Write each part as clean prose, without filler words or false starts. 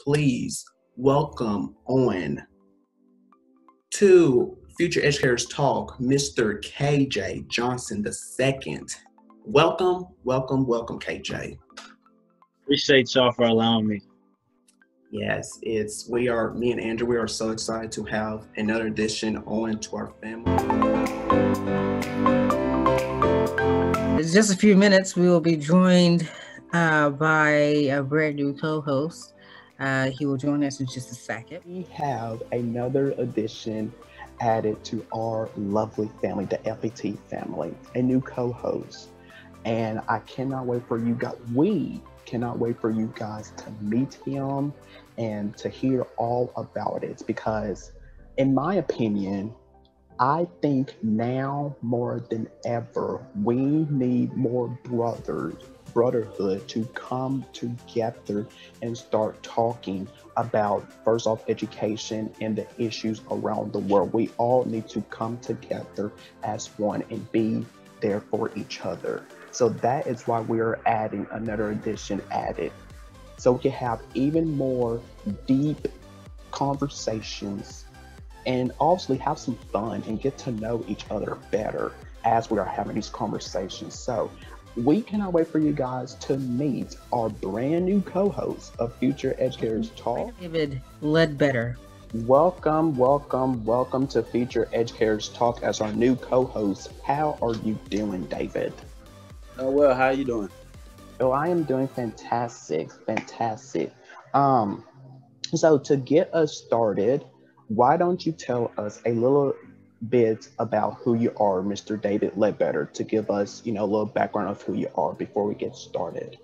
please welcome on to Future Educators Talk, Mr. KJ Johnson II. Welcome, welcome, welcome, KJ. Appreciate y'all for allowing me. Yes, me and Andrew, we are so excited to have another addition on to our family. In just a few minutes, we will be joined by a brand new co-host. He will join us in just a second. We have another addition added to our lovely family, the FET family, a new co-host. And I cannot wait for you guys. We cannot wait for you guys to meet him and to hear all about it, because in my opinion, I think now more than ever, we need more brotherhood to come together and start talking about, first off, education and the issues around the world. We all need to come together as one and be there for each other. So that is why we are adding another edition added. So we can have even more deep conversations and obviously have some fun and get to know each other better as we are having these conversations. So we cannot wait for you guys to meet our brand new co-host of Future Educators Talk, David Ledbetter. Welcome to Future Educators Talk as our new co-host. How are you doing, David? Oh, well, how are you doing? Oh, I am doing fantastic. So to get us started, why don't you tell us a little bit about who you are, Mr. David Ledbetter, to give us, a little background of who you are before we get started.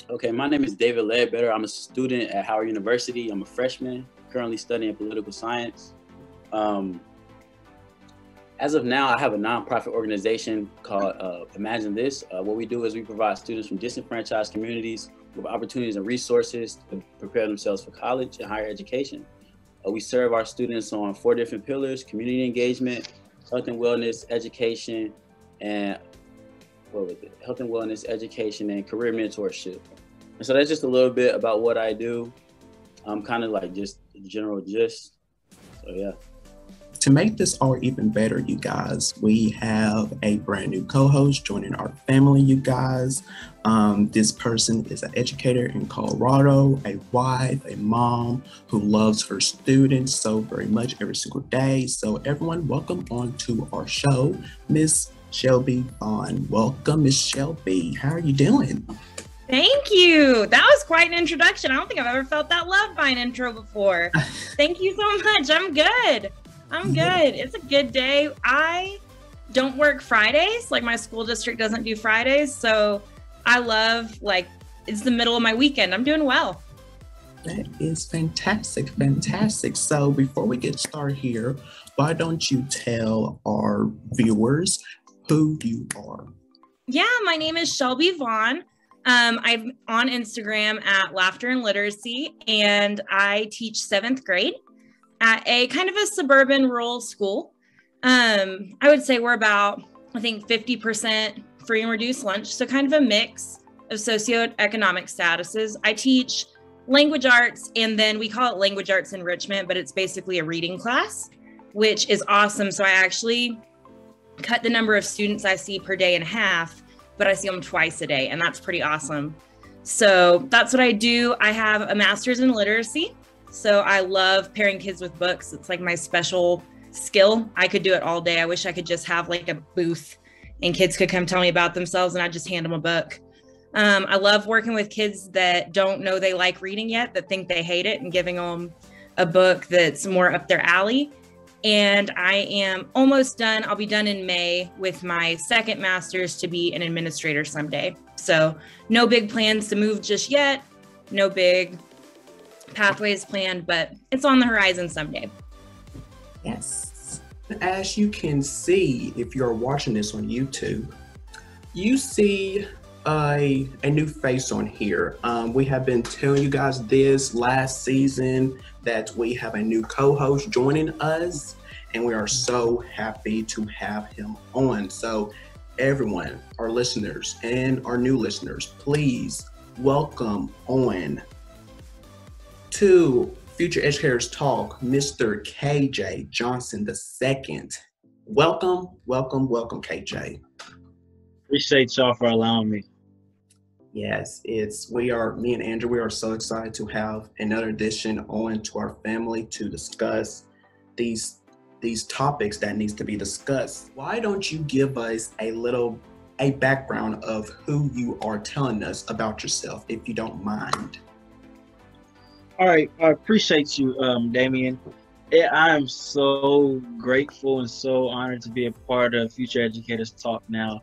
Okay, my name is David Ledbetter. I'm a student at Howard University. I'm a freshman, currently studying political science. As of now, I have a nonprofit organization called Imagine This. What we do is we provide students from disenfranchised communities with opportunities and resources to prepare themselves for college and higher education. We serve our students on 4 different pillars: community engagement, health and wellness, education, and career mentorship. And so that's just a little bit about what I do. I'm kind of like just the general gist. So yeah. To make this all even better, you guys, we have a brand new co-host joining our family, you guys. This person is an educator in Colorado, a wife, a mom who loves her students so very much every single day. So everyone, welcome on to our show, Miss Shelby Vaughn. Welcome, Miss Shelby. How are you doing? Thank you. That was quite an introduction. I don't think I've ever felt that love by an intro before. Thank you so much. I'm good. It's a good day. I don't work Fridays. Like, my school district doesn't do Fridays. So I love, it's the middle of my weekend. I'm doing well. That is fantastic. So before we get started here, why don't you tell our viewers who you are? Yeah, my name is Shelby Vaughn. I'm on Instagram at Laughter and Literacy, and I teach 7th grade at a kind of a suburban rural school. I would say we're about, 50% free and reduced lunch. So kind of a mix of socioeconomic statuses. I teach language arts, and then we call it language arts enrichment, but it's basically a reading class, which is awesome. So I actually cut the number of students I see per day in half, but I see them twice a day, and that's pretty awesome. So that's what I do. I have a master's in literacy. So I love pairing kids with books. It's like my special skill. I could do it all day. I wish I could just have a booth and kids could come tell me about themselves and I just hand them a book. I love working with kids that don't know they like reading yet, that think they hate it, and giving them a book that's more up their alley. And I am almost done. I'll be done in May with my second master's to be an administrator someday. So no big plans to move just yet. No big pathways planned, but it's on the horizon someday. Yes. As you can see, if you're watching this on YouTube, you see a new face on here. We have been telling you guys this last season that we have a new co-host joining us, and we are so happy to have him on. So everyone, our listeners and our new listeners, please welcome on to Future Educators Talk, Mr. KJ Johnson II. Welcome, welcome, KJ. Appreciate y'all for allowing me. Yes, me and Andrew, we are so excited to have another addition on to our family to discuss these topics that needs to be discussed. Why don't you give us a background of who you are telling us about yourself, if you don't mind? All right, I appreciate you, Damien. I am so grateful and so honored to be a part of Future Educators Talk now.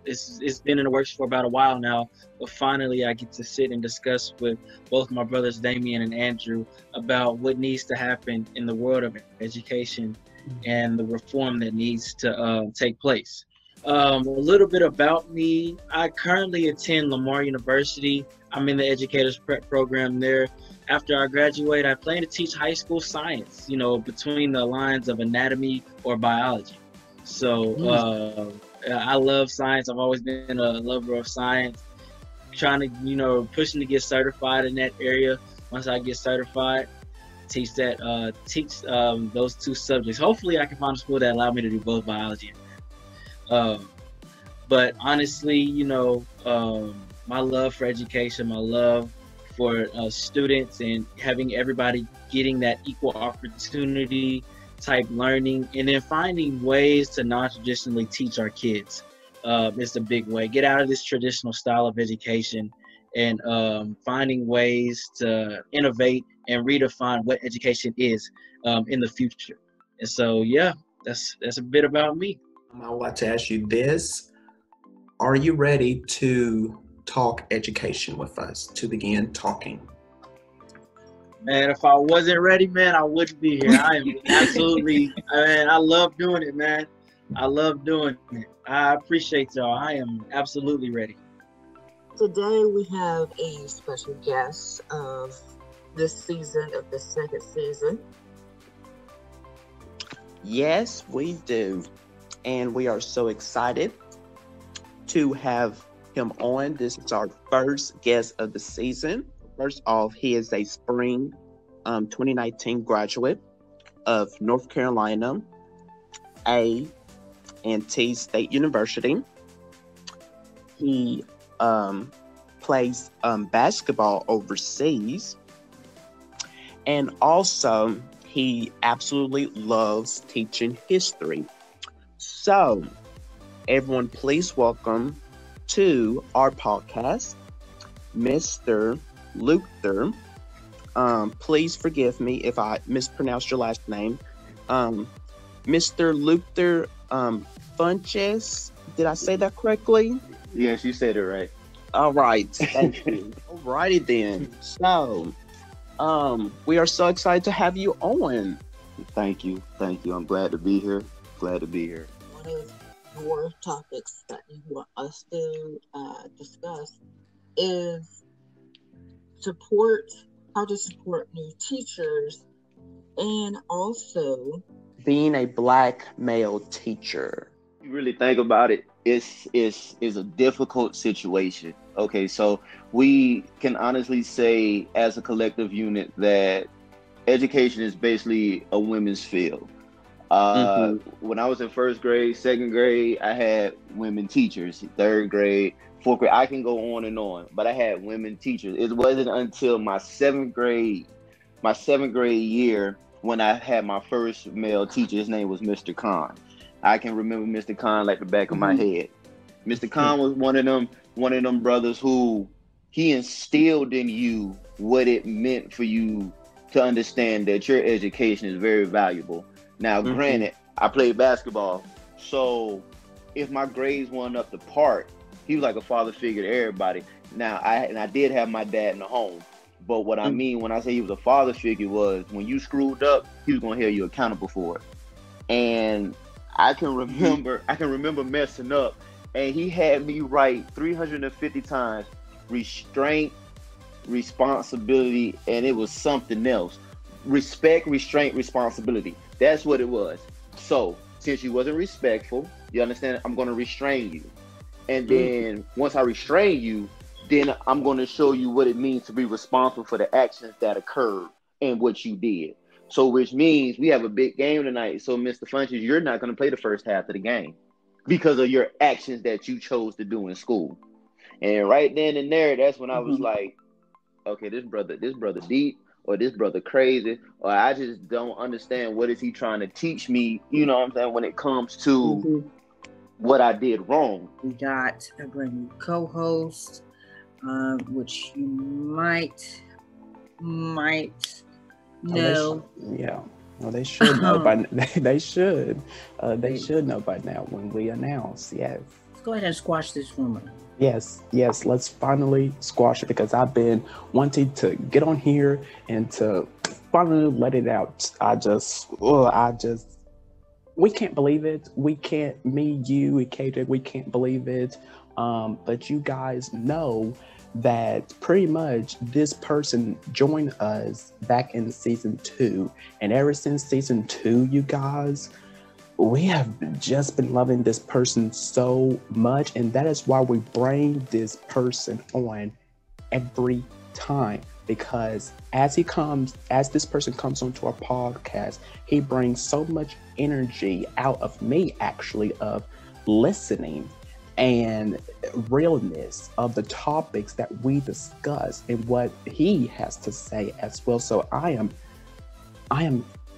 It's been in the works for about a while now, but finally I get to sit and discuss with both my brothers Damien and Andrew about what needs to happen in the world of education and the reform that needs to take place. A little bit about me. I currently attend Lamar University. I'm in the Educators Prep program there. After I graduate, I plan to teach high school science, between the lines of anatomy or biology. So I love science. I've always been a lover of science. Trying to, pushing to get certified in that area. Once I get certified, teach those two subjects. Hopefully I can find a school that allows me to do both biology and but honestly, my love for education, my love for students and having everybody getting that equal opportunity type learning, and then finding ways to non-traditionally teach our kids is the big way. Get out of this traditional style of education and finding ways to innovate and redefine what education is in the future. And so, yeah, that's a bit about me. I would like to ask you this. Are you ready to talk education with us, to begin talking? Man, if I wasn't ready, man, I wouldn't be here. I am absolutely, man, I love doing it, man. I love doing it. I appreciate y'all. I am absolutely ready. Today we have a special guest of this season, of the second season. Yes, we do. And we are so excited to have him on. This is our first guest of the season. First off, he is a spring 2019 graduate of North Carolina A&T State University. He plays basketball overseas, and also he absolutely loves teaching history. So, everyone, please welcome to our podcast, Mr. Luther. Please forgive me if I mispronounced your last name. Mr. Luther Funches. Did I say that correctly? Yes, you said it right. All right. Thank you. Alrighty then. So, we are so excited to have you on. Thank you. I'm glad to be here. One of your topics that you want us to discuss is how to support new teachers, and also being a Black male teacher. You really think about it, it's a difficult situation. Okay, so we can honestly say as a collective unit that education is basically a women's field. When I was in first grade, second grade, I had women teachers. Third grade, fourth grade, I can go on and on, but I had women teachers. It wasn't until my seventh grade year when I had my first male teacher. His name was Mr. Khan. I can remember Mr. Khan like the back of my head. Mr. Khan was one of them brothers who he instilled in you what it meant for you to understand that your education is very valuable. Now, granted, I played basketball, so if my grades weren't up to par, he was like a father figure to everybody. Now, I did have my dad in the home, but what I mean when I say he was a father figure was when you screwed up, he was gonna hold you accountable for it. And I can remember messing up, and he had me write 350 times restraint, responsibility, and it was something else. Respect, restraint, responsibility. That's what it was. So since you wasn't respectful, you understand, I'm going to restrain you. And then once I restrain you, then I'm going to show you what it means to be responsible for the actions that occurred and what you did. So, which means we have a big game tonight. So, Mr. Funches, you're not going to play the first half of the game because of your actions that you chose to do in school. And right then and there, that's when I was like, okay, this brother deep, or this brother crazy, or I just don't understand what is he trying to teach me, you know what I'm saying, when it comes to what I did wrong. We got a brand new co-host, which you might know. Well, they should know by they should know by now when we announce. Yes. Let's go ahead and squash this rumor. Yes, let's finally squash it, because I've been wanting to get on here and to finally let it out. We can't believe it. We can't, me, you, and KJ, we can't believe it. But you guys know that pretty much this person joined us back in season 2. And ever since season 2, you guys, we have just been loving this person so much. And that is why we bring this person on every time. Because as this person comes onto our podcast, he brings so much energy out of me, actually, of listening and realness of the topics that we discuss and what he has to say as well. So I am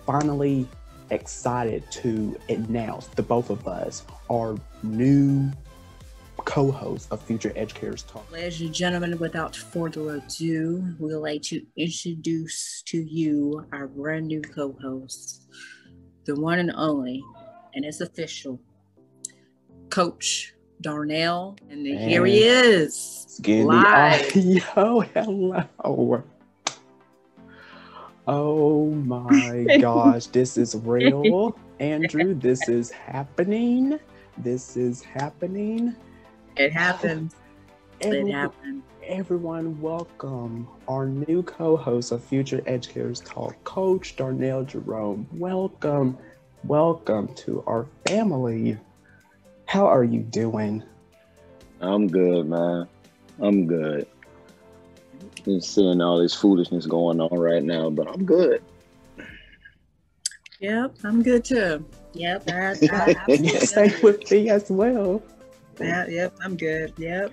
finally excited to announce the both of us are new co-host of Future Educators Talk. Ladies and gentlemen, without further ado, we'd like to introduce to you our brand new co-host, the one and only, and it's official, Coach Darnell. And here he is, live. Yo, hello. Oh my gosh, this is real. Andrew, this is happening. It happened. It happened. Everyone, welcome our new co-host of Future Educators Talk, Coach Darnell Jerome. Welcome to our family. How are you doing? I'm good, man. I'm good. Just seeing all this foolishness going on right now, but I'm good. Yep, I'm good too. Yep, Stay with me as well. Yep, I'm good. Yep.